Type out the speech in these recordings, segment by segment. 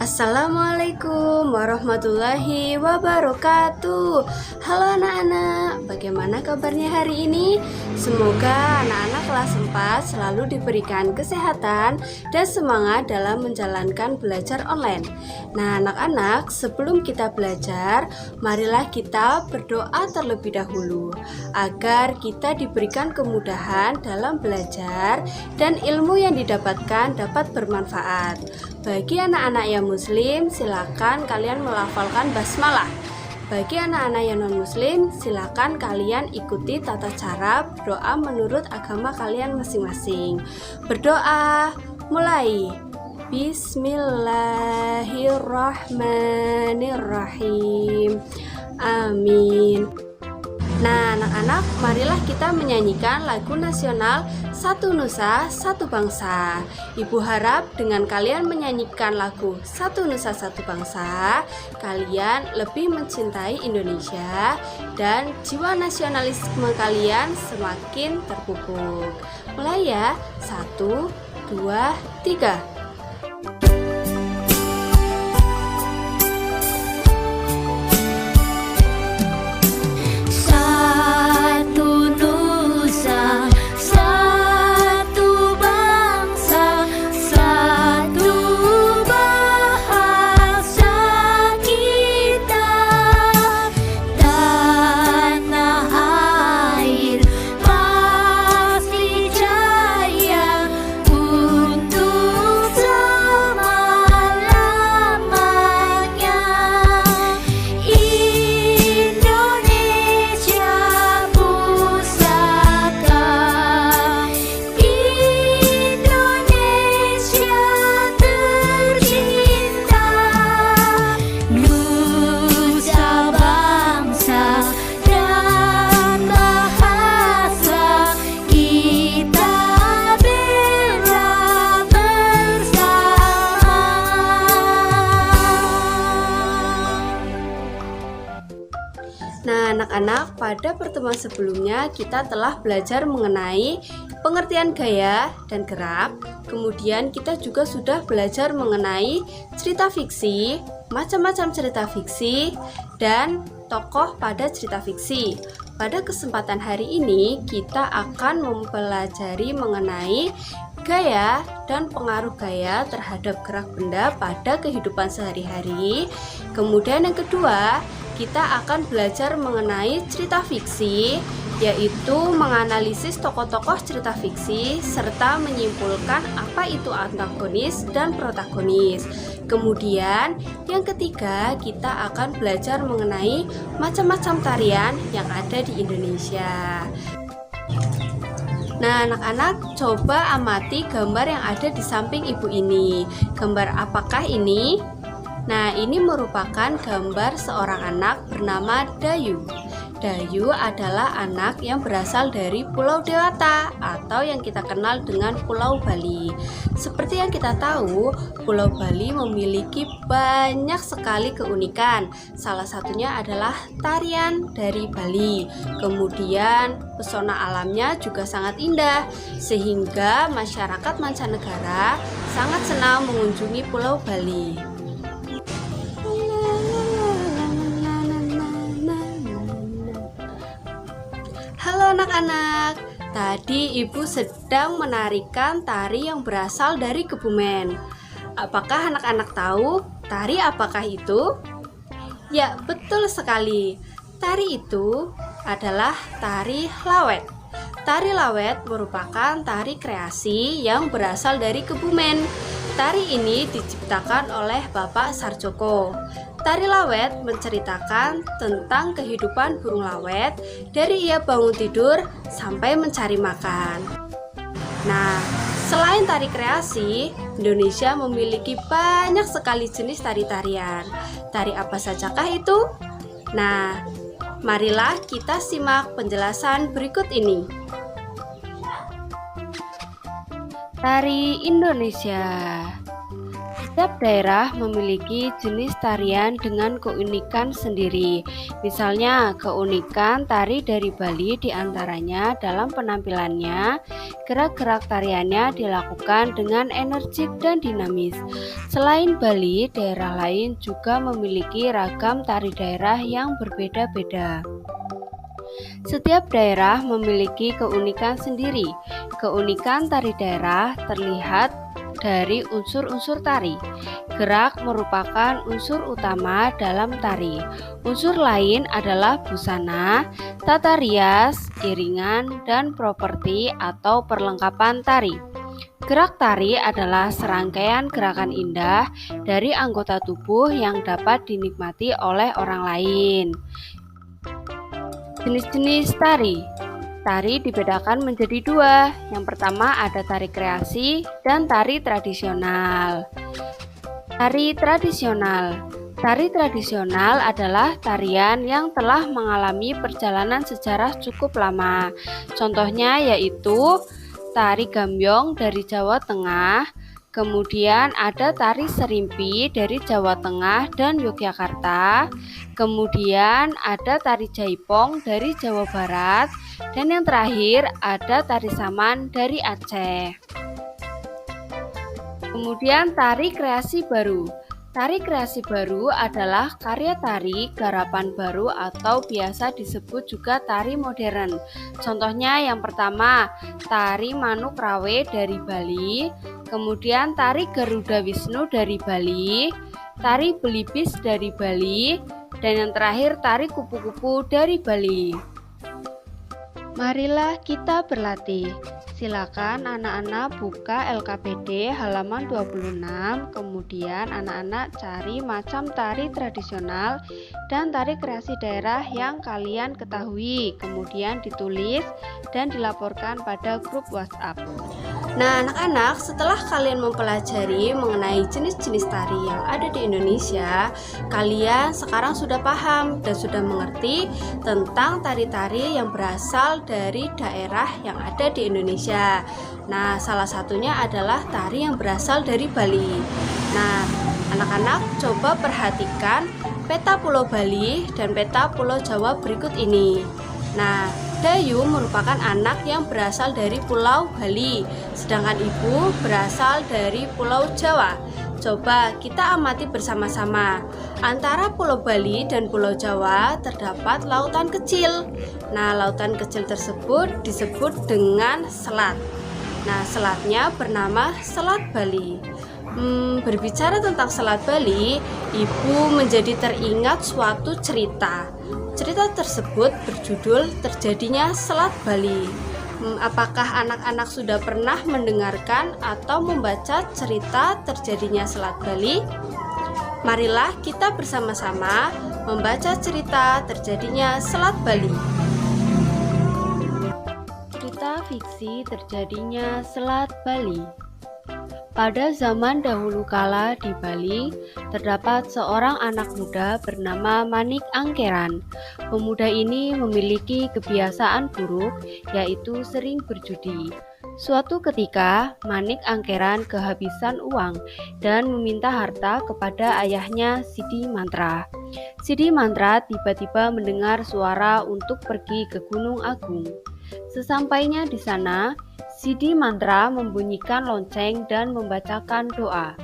Assalamualaikum warahmatullahi wabarakatuh. Halo anak-anak, bagaimana kabarnya hari ini? Semoga anak-anak kelas 4 selalu diberikan kesehatan dan semangat dalam menjalankan belajar online. Nah anak-anak, sebelum kita belajar, marilah kita berdoa terlebih dahulu agar kita diberikan kemudahan dalam belajar dan ilmu yang didapatkan dapat bermanfaat. Bagi anak-anak yang muslim, silakan kalian melafalkan basmalah. Bagi anak-anak yang non-muslim, silakan kalian ikuti tata cara berdoa menurut agama kalian masing-masing. Berdoa, mulai. Bismillahirrahmanirrahim. Amin. Nah anak-anak, marilah kita menyanyikan lagu nasional Satu Nusa Satu Bangsa. Ibu harap dengan kalian menyanyikan lagu Satu Nusa Satu Bangsa, kalian lebih mencintai Indonesia dan jiwa nasionalisme kalian semakin terpupuk. Mulai ya, 1, 2, 3. Nah anak-anak, pada pertemuan sebelumnya kita telah belajar mengenai pengertian gaya dan gerak. Kemudian kita juga sudah belajar mengenai cerita fiksi, macam-macam cerita fiksi, dan tokoh pada cerita fiksi. Pada kesempatan hari ini kita akan mempelajari mengenai gaya dan pengaruh gaya terhadap gerak benda pada kehidupan sehari-hari. Kemudian yang kedua, kita akan belajar mengenai cerita fiksi, yaitu menganalisis tokoh-tokoh cerita fiksi serta menyimpulkan apa itu antagonis dan protagonis. Kemudian yang ketiga, kita akan belajar mengenai macam-macam tarian yang ada di Indonesia. Nah anak-anak, coba amati gambar yang ada di samping ibu ini. Gambar apakah ini? Nah ini merupakan gambar seorang anak bernama Dayu. Dayu adalah anak yang berasal dari Pulau Dewata atau yang kita kenal dengan Pulau Bali. Seperti yang kita tahu, Pulau Bali memiliki banyak sekali keunikan. Salah satunya adalah tarian dari Bali. Kemudian pesona alamnya juga sangat indah, sehingga masyarakat mancanegara sangat senang mengunjungi Pulau Bali. Halo anak-anak, tadi ibu sedang menarikan tari yang berasal dari Kebumen. Apakah anak-anak tahu tari apakah itu? Ya, betul sekali. Tari itu adalah tari lawet. Tari lawet merupakan tari kreasi yang berasal dari Kebumen. Tari ini diciptakan oleh Bapak Sarjoko. Tari lawet menceritakan tentang kehidupan burung lawet dari ia bangun tidur sampai mencari makan. Nah, selain tari kreasi, Indonesia memiliki banyak sekali jenis tari-tarian. Tari apa sajakah itu? Nah, marilah kita simak penjelasan berikut ini. Tari Indonesia. Setiap daerah memiliki jenis tarian dengan keunikan sendiri. Misalnya, keunikan tari dari Bali diantaranya dalam penampilannya, gerak-gerak tariannya dilakukan dengan energik dan dinamis. Selain Bali, daerah lain juga memiliki ragam tari daerah yang berbeda-beda. Setiap daerah memiliki keunikan sendiri. Keunikan tari daerah terlihat dari unsur-unsur tari. Gerak merupakan unsur utama dalam tari. Unsur lain adalah busana, tata rias, iringan, dan properti atau perlengkapan tari. Gerak tari adalah serangkaian gerakan indah dari anggota tubuh yang dapat dinikmati oleh orang lain. Jenis-jenis tari. Tari dibedakan menjadi dua. Yang pertama ada tari kreasi dan tari tradisional. Tari tradisional. Tari tradisional adalah tarian yang telah mengalami perjalanan sejarah cukup lama. Contohnya yaitu tari gambyong dari Jawa Tengah, kemudian ada tari serimpi dari Jawa Tengah dan Yogyakarta, kemudian ada tari jaipong dari Jawa Barat, dan yang terakhir ada tari saman dari Aceh. Kemudian tari kreasi baru. Tari kreasi baru adalah karya tari garapan baru atau biasa disebut juga tari modern. Contohnya yang pertama, tari Manuk Rawe dari Bali, kemudian tari Garuda Wisnu dari Bali, tari Belibis dari Bali, dan yang terakhir tari kupu-kupu dari Bali. Marilah kita berlatih. Silakan anak-anak buka LKPD halaman 26, kemudian anak-anak cari macam tari tradisional dan tari kreasi daerah yang kalian ketahui, kemudian ditulis dan dilaporkan pada grup WhatsApp. Nah, anak-anak, setelah kalian mempelajari mengenai jenis-jenis tari yang ada di Indonesia, kalian sekarang sudah paham dan sudah mengerti tentang tari-tari yang berasal dari daerah yang ada di Indonesia. Nah, salah satunya adalah tari yang berasal dari Bali. Nah, anak-anak coba perhatikan peta Pulau Bali dan peta Pulau Jawa berikut ini. Nah, Dayu merupakan anak yang berasal dari Pulau Bali, sedangkan ibu berasal dari Pulau Jawa. Coba kita amati bersama-sama. Antara Pulau Bali dan Pulau Jawa terdapat lautan kecil. Nah, lautan kecil tersebut disebut dengan selat. Nah, selatnya bernama Selat Bali. Berbicara tentang Selat Bali, ibu menjadi teringat suatu cerita. Cerita tersebut berjudul Terjadinya Selat Bali. Apakah anak-anak sudah pernah mendengarkan atau membaca cerita terjadinya Selat Bali? Marilah kita bersama-sama membaca cerita terjadinya Selat Bali. Cerita fiksi terjadinya Selat Bali. Pada zaman dahulu kala di Bali, terdapat seorang anak muda bernama Manik Angkeran. Pemuda ini memiliki kebiasaan buruk, yaitu sering berjudi. Suatu ketika, Manik Angkeran kehabisan uang dan meminta harta kepada ayahnya Sidi Mantra. Sidi Mantra tiba-tiba mendengar suara untuk pergi ke Gunung Agung. Sesampainya di sana, Sidi Mantra membunyikan lonceng dan membacakan doa.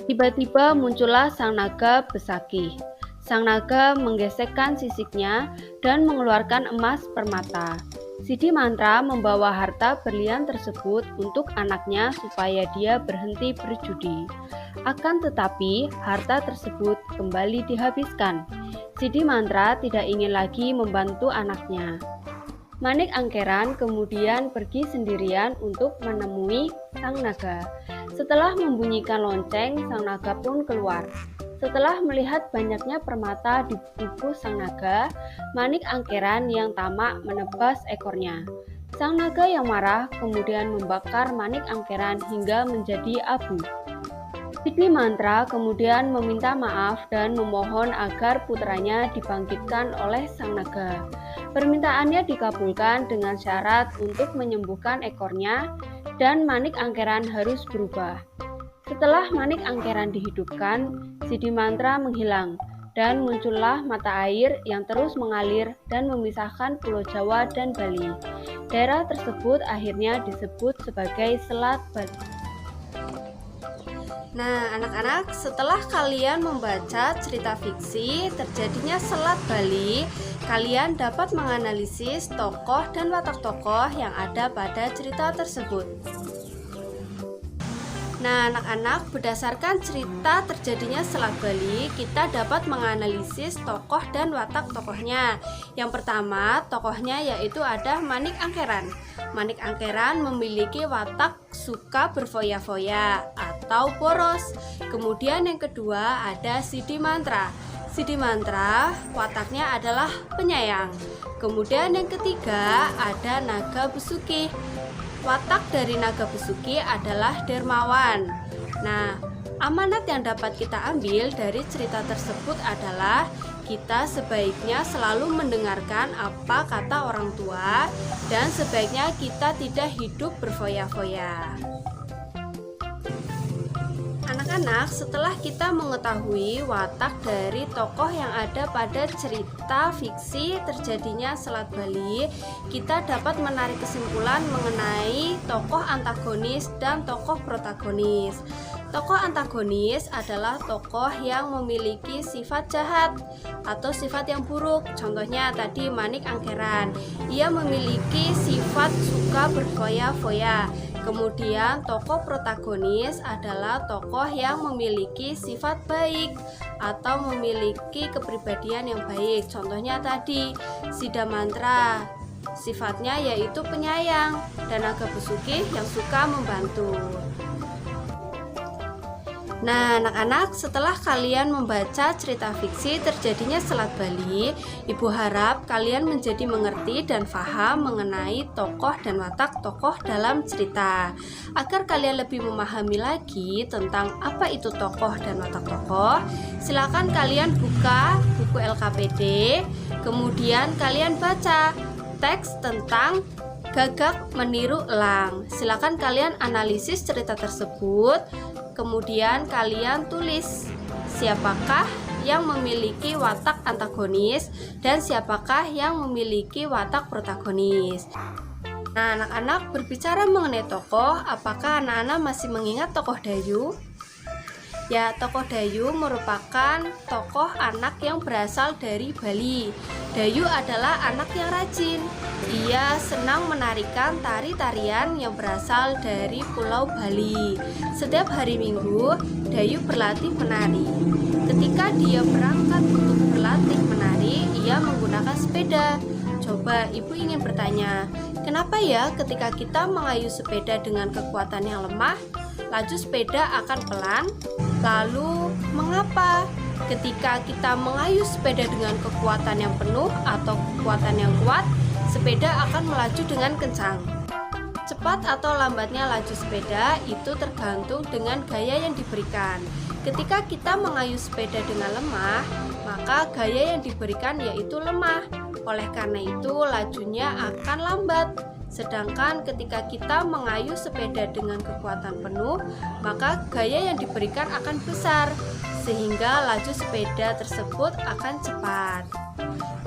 Tiba-tiba muncullah sang naga Besakih. Sang naga menggesekkan sisiknya dan mengeluarkan emas permata. Sidi Mantra membawa harta berlian tersebut untuk anaknya supaya dia berhenti berjudi. Akan tetapi, harta tersebut kembali dihabiskan. Sidi Mantra tidak ingin lagi membantu anaknya. Manik Angkeran kemudian pergi sendirian untuk menemui sang naga. Setelah membunyikan lonceng, sang naga pun keluar. Setelah melihat banyaknya permata di tubuh sang naga, Manik Angkeran yang tamak menebas ekornya. Sang naga yang marah kemudian membakar Manik Angkeran hingga menjadi abu. Sidi Mantra kemudian meminta maaf dan memohon agar putranya dibangkitkan oleh sang naga. Permintaannya dikabulkan dengan syarat untuk menyembuhkan ekornya dan Manik Angkeran harus berubah. Setelah Manik Angkeran dihidupkan, Sidi Mantra menghilang dan muncullah mata air yang terus mengalir dan memisahkan Pulau Jawa dan Bali. Daerah tersebut akhirnya disebut sebagai Selat Bali. Nah, anak-anak, setelah kalian membaca cerita fiksi terjadinya Selat Bali, kalian dapat menganalisis tokoh dan watak tokoh yang ada pada cerita tersebut. Nah, anak-anak, berdasarkan cerita terjadinya Selat Bali, kita dapat menganalisis tokoh dan watak tokohnya. Yang pertama, tokohnya yaitu ada Manik Angkeran. Manik Angkeran memiliki watak suka berfoya-foya atau boros. Kemudian yang kedua ada Sidi Mantra. Sidi Mantra wataknya adalah penyayang. Kemudian yang ketiga ada Naga Besuki. Watak dari Naga Besuki adalah dermawan. Nah, amanat yang dapat kita ambil dari cerita tersebut adalah kita sebaiknya selalu mendengarkan apa kata orang tua dan sebaiknya kita tidak hidup berfoya-foya. Anak-anak, setelah kita mengetahui watak dari tokoh yang ada pada cerita fiksi terjadinya Selat Bali, kita dapat menarik kesimpulan mengenai tokoh antagonis dan tokoh protagonis. Tokoh antagonis adalah tokoh yang memiliki sifat jahat atau sifat yang buruk. Contohnya tadi Manik Angkeran, ia memiliki sifat suka berfoya-foya. Kemudian tokoh protagonis adalah tokoh yang memiliki sifat baik atau memiliki kepribadian yang baik. Contohnya tadi Sidi Mantra, sifatnya yaitu penyayang, dan Naga Besuki yang suka membantu. Nah, anak-anak, setelah kalian membaca cerita fiksi terjadinya Selat Bali, Ibu harap kalian menjadi mengerti dan paham mengenai tokoh dan watak tokoh dalam cerita. Agar kalian lebih memahami lagi tentang apa itu tokoh dan watak tokoh, silakan kalian buka buku LKPD, kemudian kalian baca teks tentang Gagak Meniru Elang. Silakan kalian analisis cerita tersebut. Kemudian kalian tulis siapakah yang memiliki watak antagonis dan siapakah yang memiliki watak protagonis. Nah, anak-anak, berbicara mengenai tokoh, apakah anak-anak masih mengingat tokoh Dayu? Ya, tokoh Dayu merupakan tokoh anak yang berasal dari Bali. Dayu adalah anak yang rajin. Ia senang menarikan tari-tarian yang berasal dari Pulau Bali. Setiap hari Minggu, Dayu berlatih menari. Ketika dia berangkat untuk berlatih menari, ia menggunakan sepeda. Coba ibu ingin bertanya, kenapa ya ketika kita mengayuh sepeda dengan kekuatan yang lemah, laju sepeda akan pelan? Lalu, mengapa ketika kita mengayuh sepeda dengan kekuatan yang penuh atau kekuatan yang kuat, sepeda akan melaju dengan kencang? Cepat atau lambatnya laju sepeda itu tergantung dengan gaya yang diberikan. Ketika kita mengayuh sepeda dengan lemah, maka gaya yang diberikan yaitu lemah. Oleh karena itu, lajunya akan lambat. Sedangkan ketika kita mengayuh sepeda dengan kekuatan penuh, maka gaya yang diberikan akan besar, sehingga laju sepeda tersebut akan cepat.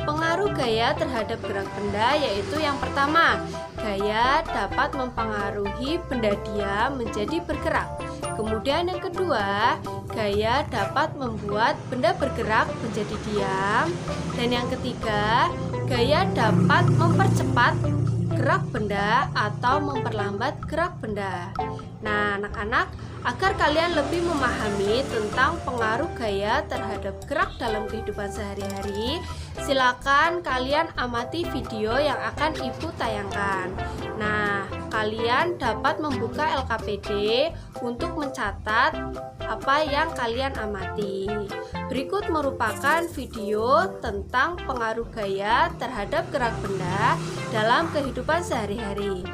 Pengaruh gaya terhadap gerak benda yaitu yang pertama, gaya dapat mempengaruhi benda diam menjadi bergerak. Kemudian yang kedua, gaya dapat membuat benda bergerak menjadi diam. Dan yang ketiga, gaya dapat mempercepat gerak benda atau memperlambat gerak benda. Nah, anak-anak, agar kalian lebih memahami tentang pengaruh gaya terhadap gerak dalam kehidupan sehari-hari, silakan kalian amati video yang akan ibu tayangkan. Nah, kalian dapat membuka LKPD untuk mencatat apa yang kalian amati. Berikut merupakan video tentang pengaruh gaya terhadap gerak benda dalam kehidupan sehari-hari.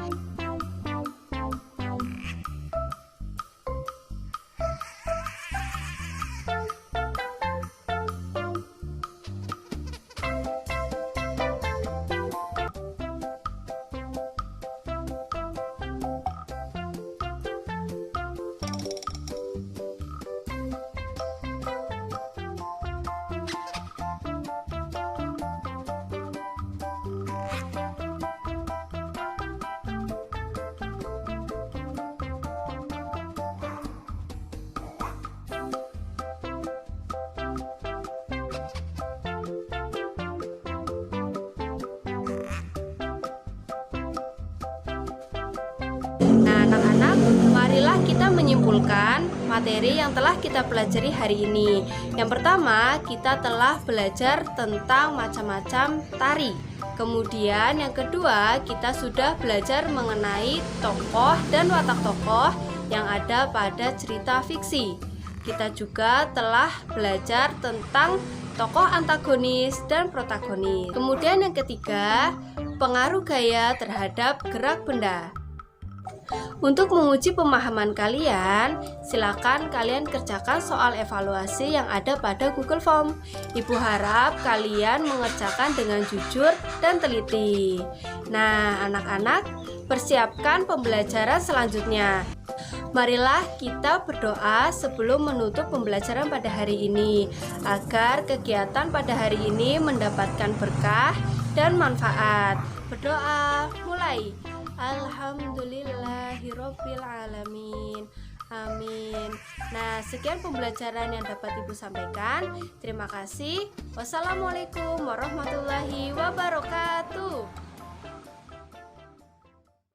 Marilah kita menyimpulkan materi yang telah kita pelajari hari ini. Yang pertama, kita telah belajar tentang macam-macam tari. Kemudian yang kedua, kita sudah belajar mengenai tokoh dan watak tokoh yang ada pada cerita fiksi. Kita juga telah belajar tentang tokoh antagonis dan protagonis. Kemudian yang ketiga, pengaruh gaya terhadap gerak benda. Untuk menguji pemahaman kalian, silakan kalian kerjakan soal evaluasi yang ada pada Google Form. Ibu harap kalian mengerjakan dengan jujur dan teliti. Nah, anak-anak, persiapkan pembelajaran selanjutnya. Marilah kita berdoa sebelum menutup pembelajaran pada hari ini, agar kegiatan pada hari ini mendapatkan berkah dan manfaat. Berdoa, mulai. Alhamdulillahirabbil alamin. Amin. Nah, sekian pembelajaran yang dapat Ibu sampaikan. Terima kasih. Wassalamualaikum warahmatullahi wabarakatuh.